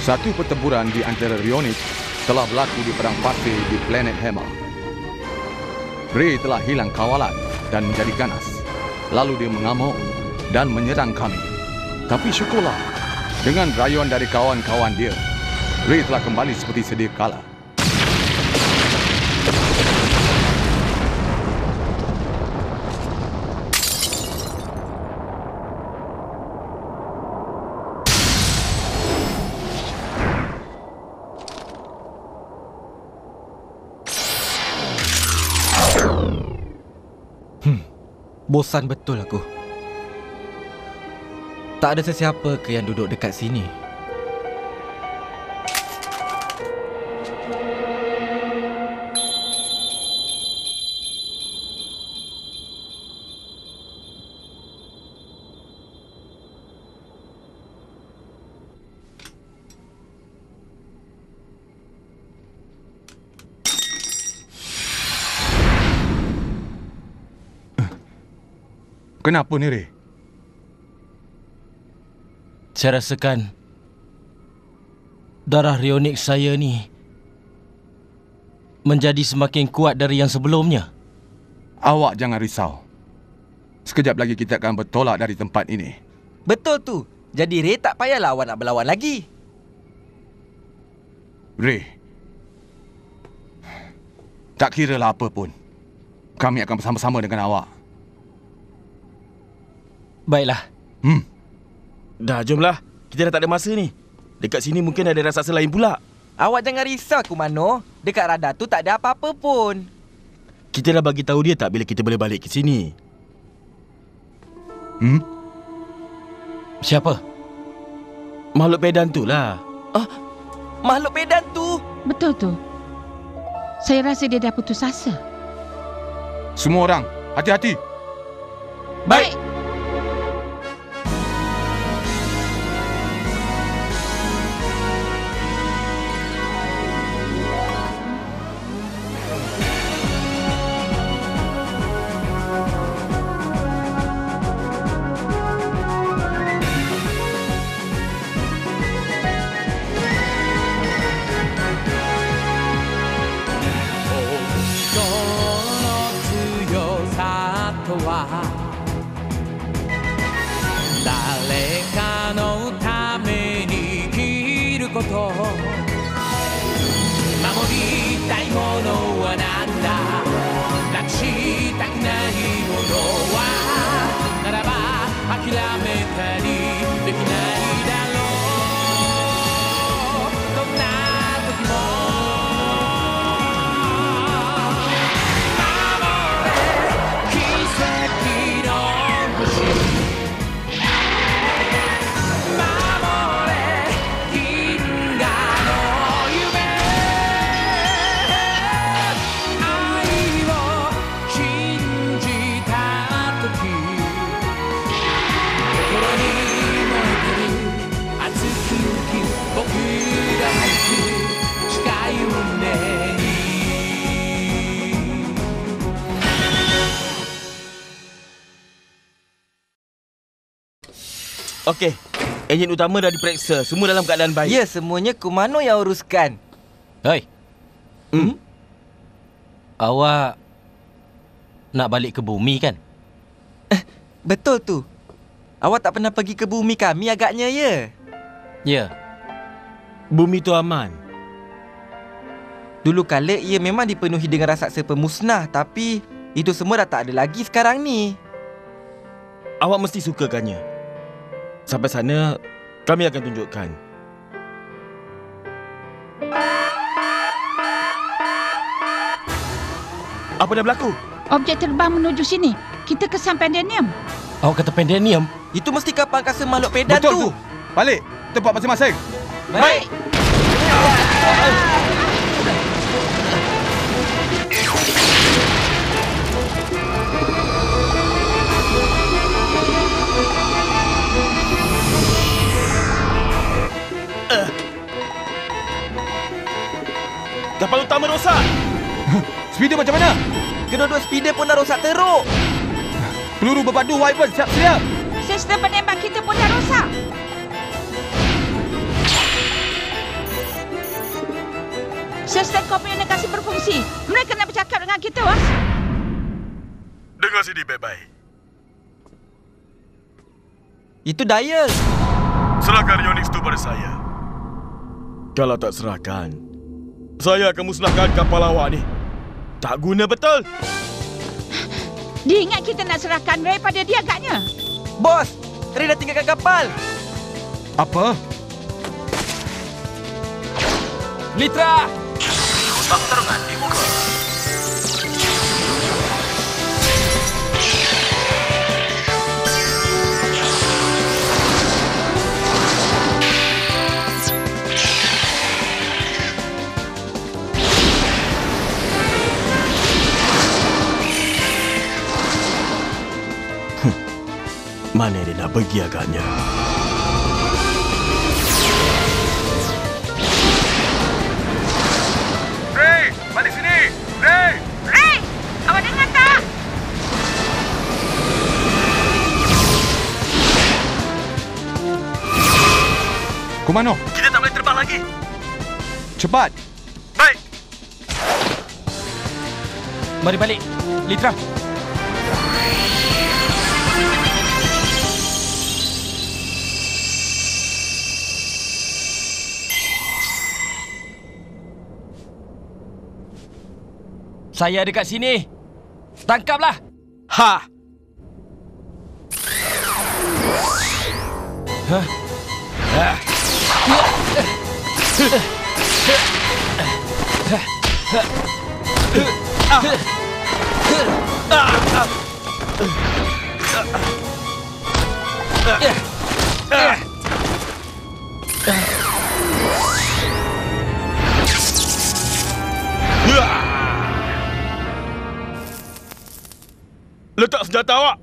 Satu pertempuran di antara Rionix telah berlaku di padang pasir di planet Hema. Ray telah hilang kawalan dan menjadi ganas. Lalu dia mengamuk dan menyerang kami. Tapi syukurlah, dengan rayuan dari kawan-kawan dia, Ray telah kembali seperti sedia kala. Bosan betul aku. Tak ada sesiapa ke yang duduk dekat sini. Kenapa ni, Ray? Saya rasakan darah Rionix saya ni menjadi semakin kuat dari yang sebelumnya. Awak jangan risau. Sekejap lagi kita akan bertolak dari tempat ini. Betul tu. Jadi Ray tak payahlah awak nak berlawan lagi. Ray, tak kiralah apa pun, kami akan bersama-sama dengan awak. Baiklah. Dah, jomlah. Kita dah tak ada masa ni. Dekat sini mungkin ada raksasa lain pula. Awak jangan risau, Kumano. Dekat radar tu tak ada apa-apa pun. Kita dah bagi tahu dia tak bila kita boleh balik ke sini. Siapa? Makhluk pedan tu lah. Makhluk pedan tu. Betul tu. Saya rasa dia dah putus asa. Semua orang, hati-hati. Baik. Okey, enjin utama dah diperiksa. Semua dalam keadaan baik. Ya, semuanya Kumano yang uruskan. Hei. Awak nak balik ke bumi kan? Betul tu. Awak tak pernah pergi ke bumi kami agaknya, ya? Ya. Bumi tu aman. Dulu kala ia memang dipenuhi dengan raksasa pemusnah, tapi itu semua dah tak ada lagi sekarang ni. Awak mesti sukakannya. Sampai sana, kami akan tunjukkan. Apa dah berlaku? Objek terbang menuju sini. Kita kesan Pandanium. Awak kata Pandanium? Itu mesti kapal angkasa makhluk pedan Betul tu. Balik, tempat masing-masing. Baik. Kapal utama rosak. Speeder macam mana? Kedua-dua speeder pun dah rosak teruk. Peluru berpadu Wyvern siap sedia. Sistem penembak kita pun dah rosak. Sistem komunikasi berfungsi. Mereka nak bercakap dengan kita, Bos. Dengar sini baik-baik. Itu Dayal. Serahkan Rionix tu pada saya. Kalau tak serahkan, saya akan musnahkan kapal awak ni. Tak guna betul. Dia ingat kita nak serahkan Ray pada dia agaknya. Bos, Ray dah tinggalkan kapal. Apa? Litra! Kotak terangan dibuka. Mana dia nak pergi agaknya? Ray, balik sini! Ray! Ray! Awak dengar tak? Kumano, Kita tak boleh terbang lagi. cepat! Baik. Mari balik. Litra. Saya dekat sini. Tangkaplah. Ha! Letak senjata awak.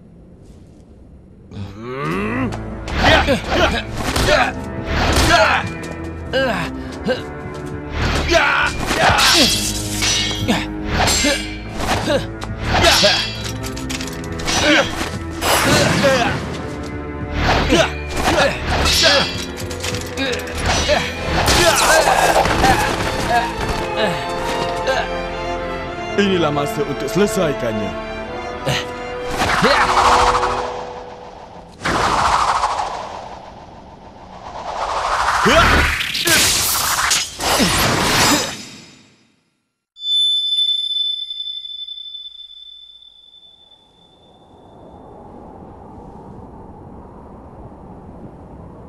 Inilah masa untuk selesaikannya.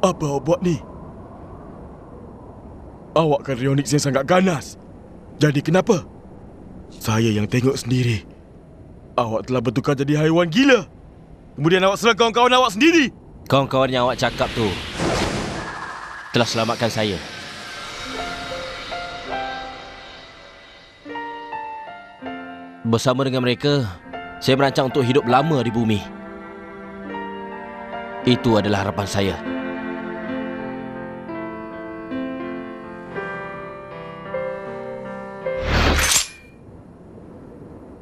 Apa awak buat ni? Awak kan Rionix yang sangat ganas. Jadi kenapa? Saya yang tengok sendiri. Awak telah bertukar jadi haiwan gila. Kemudian awak serang kawan-kawan awak sendiri. Kawan-kawan yang awak cakap tu telah selamatkan saya. Bersama dengan mereka, saya merancang untuk hidup lama di bumi. Itu adalah harapan saya.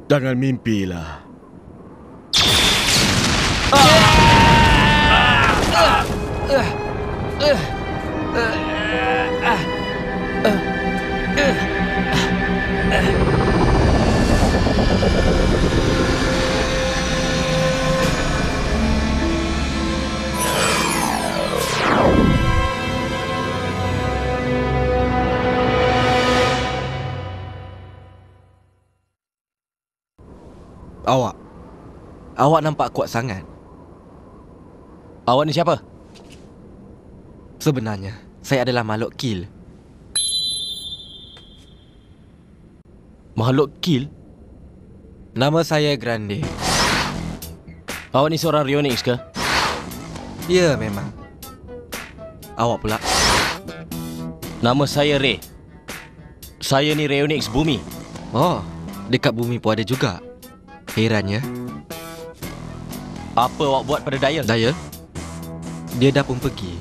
Jangan mimpilah. Awak nampak kuat sangat. Awak ni siapa? Sebenarnya, saya adalah makhluk kill. Makhluk kill? Nama saya Grande. Awak ni seorang Rionix ke? Ya, memang. Awak pula? Nama saya Ray. Saya ni Rionix bumi. Oh, dekat bumi pun ada juga. Herannya. Apa awak buat pada Dayal? Dayal? Dia dah pun pergi.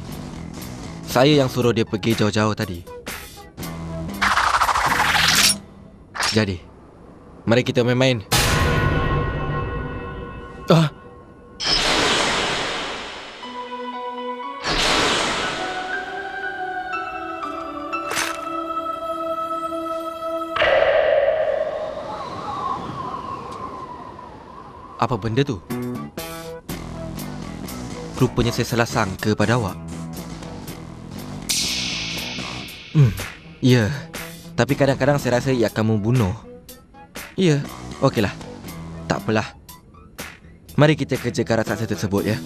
Saya yang suruh dia pergi jauh-jauh tadi. Jadi, mari kita main-main. Apa benda tu? Rupanya saya salah sangka pada awak. Ya. Tapi kadang-kadang saya rasa ia akan membunuh. Ya, okeylah. Tak apalah. Mari kita kerjakan raksasa tersebut, ya.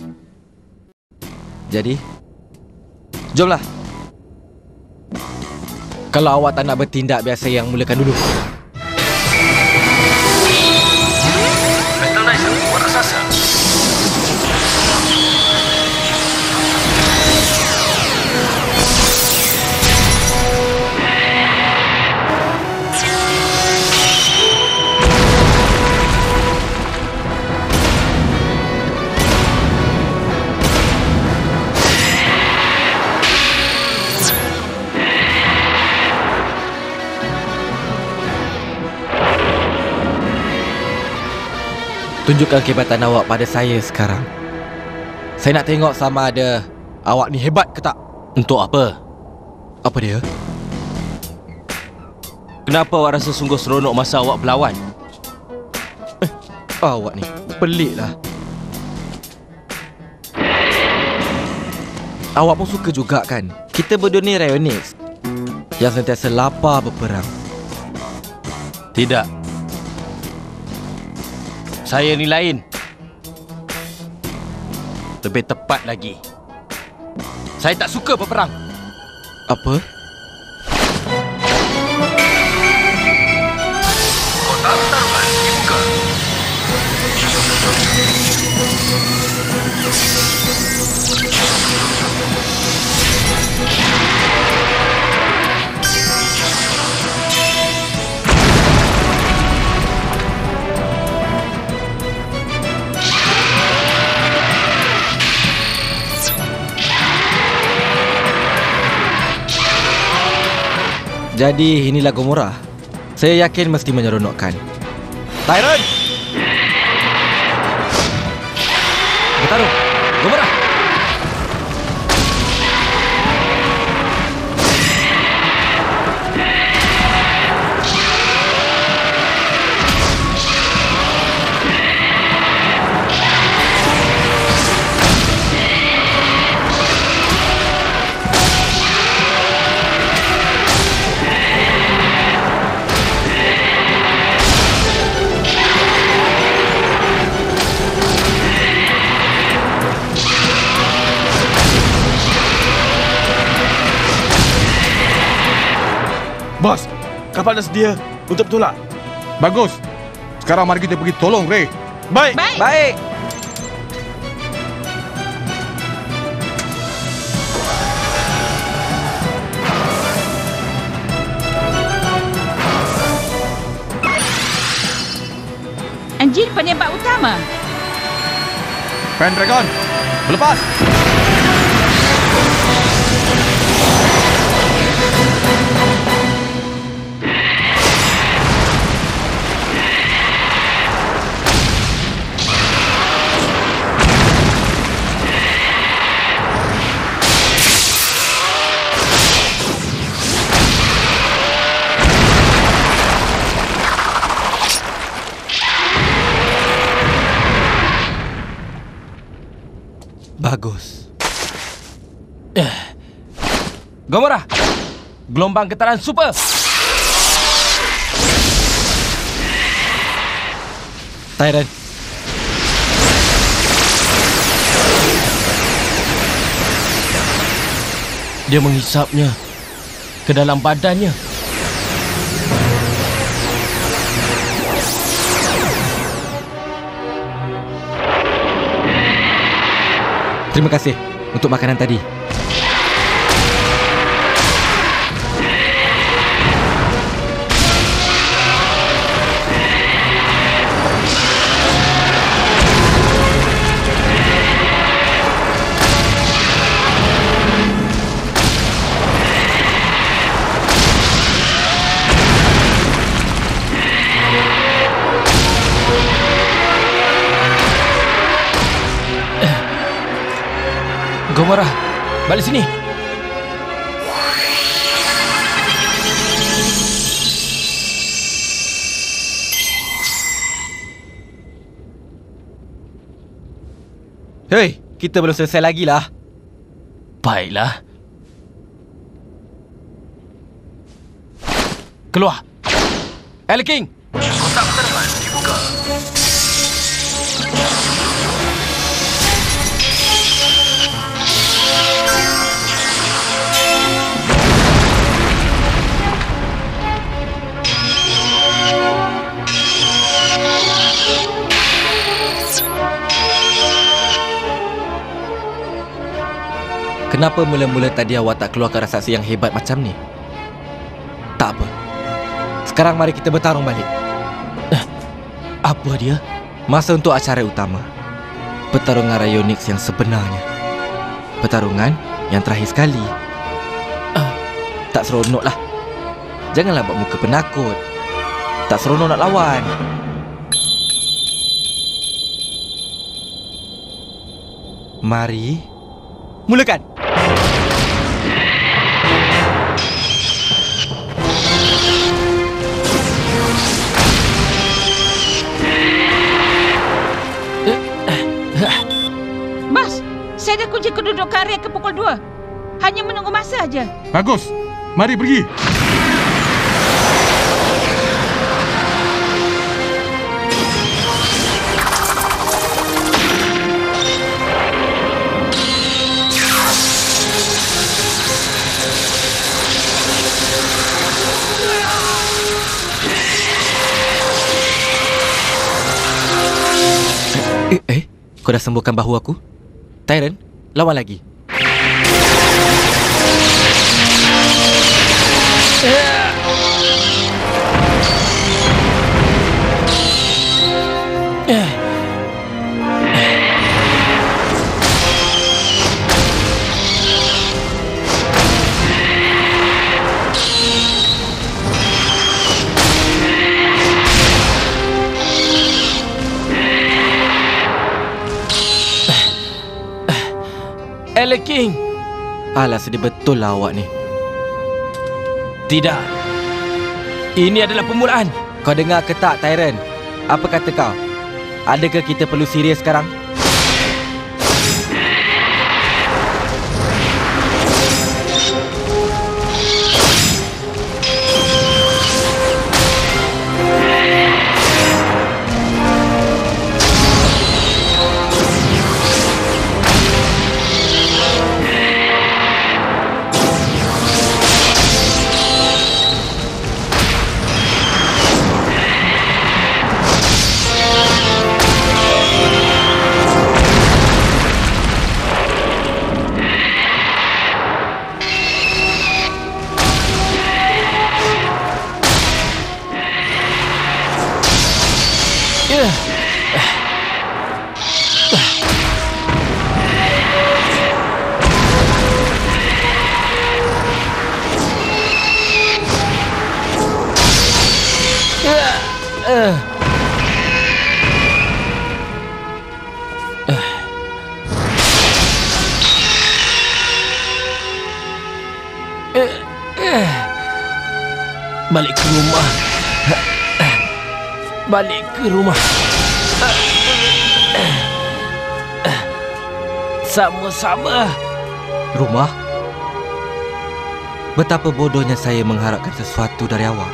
Jadi, jomlah. Kalau awak tak nak bertindak, biar saya yang mulakan dulu. Battle Knight buat raksasa. Tunjukkan kehebatan awak pada saya sekarang. Saya nak tengok sama ada awak ni hebat ke tak. Untuk apa? Apa dia? Kenapa awak rasa sungguh seronok masa awak berlawan? Awak ni peliklah. Awak pun suka juga kan? Kita berdua ni Rionis yang sentiasa lapar berperang. Tidak. Saya ni lain. Lebih tepat lagi, saya tak suka berperang. Apa? Kotak taruhan dibuka. Jadi inilah Gomorrah. Saya yakin mesti menyeronokkan. Tyrant! Bertaruh! Gomorrah! Bos, kapal dah sedia untuk bertolak. Bagus. Sekarang mari kita pergi tolong Ray. Baik. Baik! Enjin penembak utama. Pendragon, berlepas. Bagus. Gomorrah, gelombang getaran super. Tyrant. Dia menghisapnya ke dalam badannya. Terima kasih untuk makanan tadi. Gomorrah, balik sini. Hei, kita belum selesai lagi lah. Baiklah. Keluar. Ellie King. Kotak penerangan dibuka. Kenapa mula-mula tadi awak tak keluarkan raksasa yang hebat macam ni? Tak apa. Sekarang mari kita bertarung balik. Apa dia? Masa untuk acara utama. Pertarungan Rayonix yang sebenarnya. Pertarungan yang terakhir sekali. Tak seronok lah. Janganlah buat muka penakut. Tak seronok nak lawan. Mari mulakan. Bos, saya dah kunci kedudukan area ke pukul 2. Hanya menunggu masa aja. Bagus. Mari pergi. Kau dah sembuhkan bahu aku? Tyrant, lawan lagi. Ellie King. Alah, sedih betul lah awak ni. Tidak. Ini adalah permulaan. Kau dengar ke tak, Tyrant? Apa kata kau? Adakah kita perlu serius sekarang? Balik ke rumah. Balik ke rumah. Sama-sama. Rumah? Betapa bodohnya saya mengharapkan sesuatu dari awak.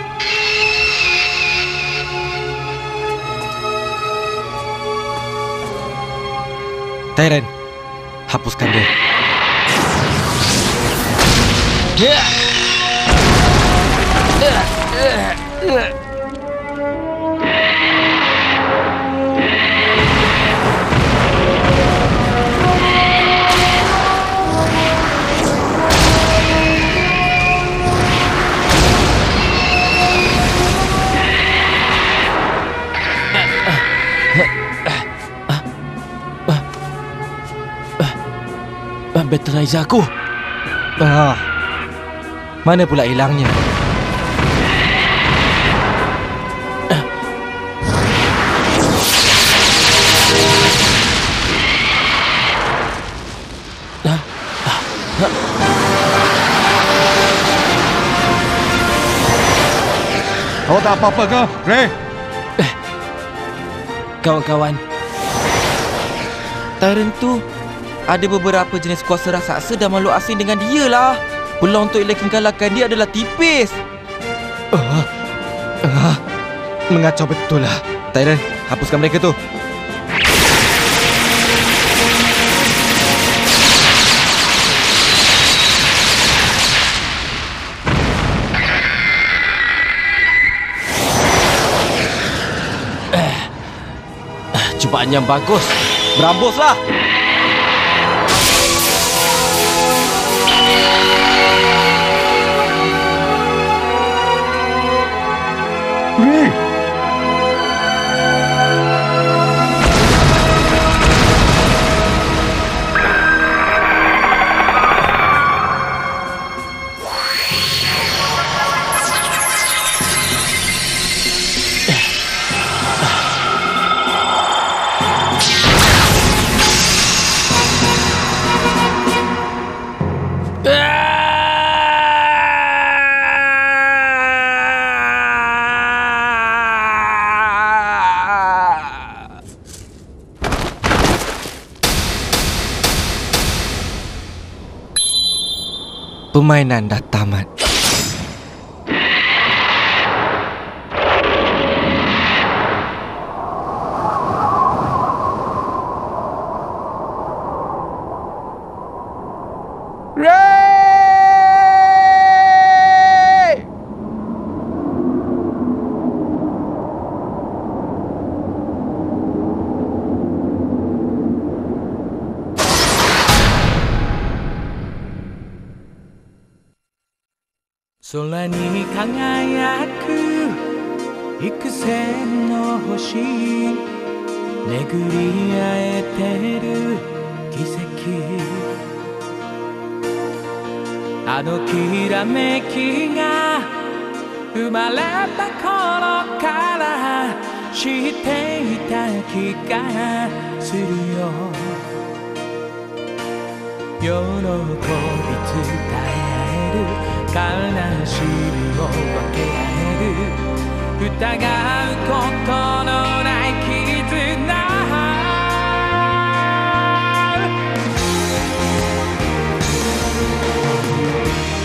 Tyrant, hapuskan dia. Batterizer aku. Mana pula hilangnya? Kau tak apa-apa ke, Ray? Kawan-kawan, Tyrant tu Ada beberapa jenis kuasa raksasa dan makhluk asing dengan dia lah. Peluang untuk Elakin kalahkan dia adalah tipis. Mengacau betul lah. Tyrant, hapuskan mereka tu. Cubaan yang bagus. Berambuslah. Permainan dah tamat.空に輝く幾千の星巡り合えてる奇跡あのきらめきが生まれた頃から知っていた気がするよ喜び伝え合える悲しみを分け合える疑うことのない絆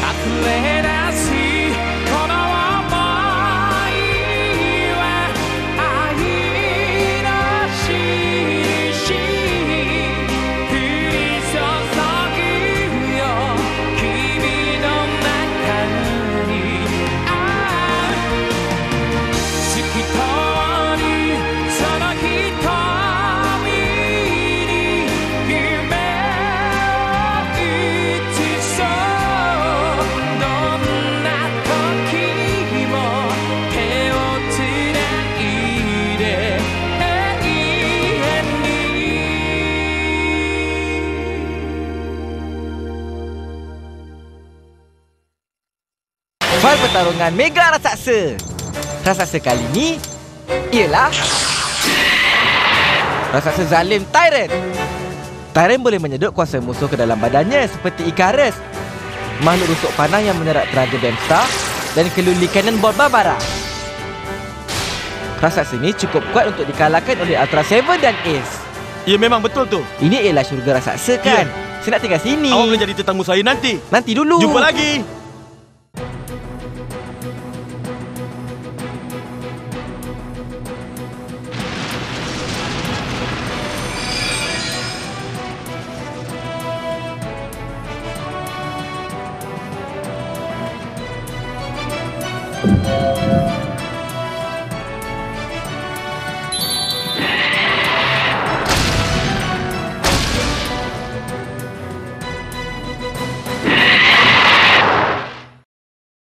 溢れ出すこの想いは愛の印降り注ぐよ君の中に透き通るその瞳に夢を映そうどんな時も手をつないで永遠にFile pertarungan Mega Raksasa. Raksasa kali ni ialah Raksasa Zalim Tyrant. Tyrant boleh menyedut kuasa musuh ke dalam badannya seperti Icarus, makhluk rusuk panah yang menyerap tenaga Dempstar dan keluli Cannonball Barbara. Raksasa ni cukup kuat untuk dikalahkan oleh Ultra Seven dan Ace. Ya, memang betul tu. Ini ialah syurga raksasa kan? Saya nak tinggal sini. Awak boleh jadi tetamu saya nanti. Nanti dulu. Jumpa lagi.